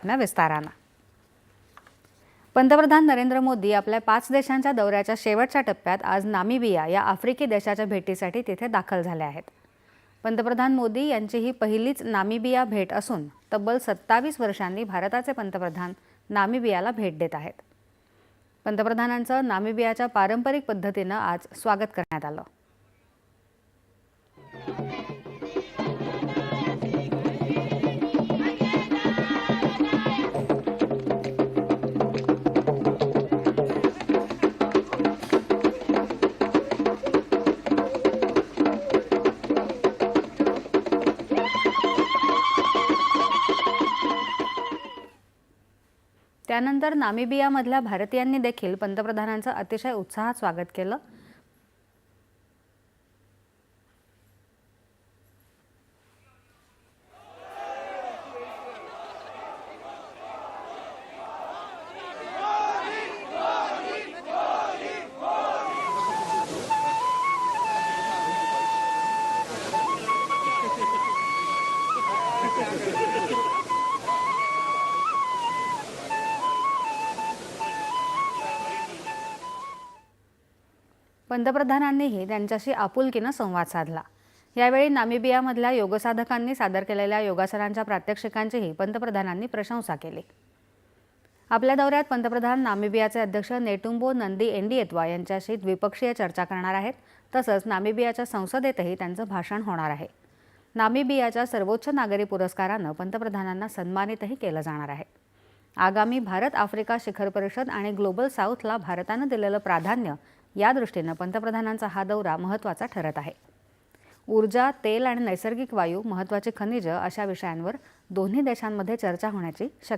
विस्तारानं पंतप्रधान नरेंद्र मोदी आपल्या 5 देशांच्या दौऱ्याच्या शेवटच्या टप्प्यात आज नामिबिया या आफ्रिकी देशाच्या भेटीसाठी तिथे दाखल झाले आहेत। पंतप्रधान मोदी यांची ही पहिलीच नामिबिया भेट असून तब्बल 27 वर्षांनी भारताचे पंतप्रधान नामिबियाला भेट देत आहेत। पंतप्रधानांचं नामिबियाच्या पारंपरिक पद्धतीनं आज स्वागत करण्यात आलं। त्यानंतर नामिबियामधल्या भारतीयांनी देखील पंतप्रधानांचं अतिशय उत्साहात स्वागत केलं। पंतप्रधानांनीही त्यांच्याशी आपुलकीनं संवाद साधला। यावेळी नामिबियामधल्या योगसाधकांनी सादर केलेल्या योगासनांच्या प्रात्यक्षिकांचीही पंतप्रधानांनी प्रशंसा केली। आपल्या दौऱ्यात पंतप्रधान नामिबियाचे अध्यक्ष नेटुम्बो नंदी एंडिएत्वा यांच्याशी द्विपक्षीय चर्चा करणार आहेत। तसंच नामिबियाच्या संसदेतही त्यांचं भाषण होणार आहे। नामिबियाच्या सर्वोच्च नागरी पुरस्कारानं पंतप्रधानांना सन्मानितही केलं जाणार आहे। आगामी भारत आफ्रिका शिखर परिषद आणि ग्लोबल साऊथला भारतानं दिलेलं प्राधान्य या दृष्टीनं पंतप्रधानांचा हा दौरा महत्त्वाचा ठरत आहे। ऊर्जा, तेल आणि नैसर्गिक वायू, महत्त्वाची खनिजं अशा विषयांवर दोन्ही देशांमध्ये चर्चा होण्याची शक्यता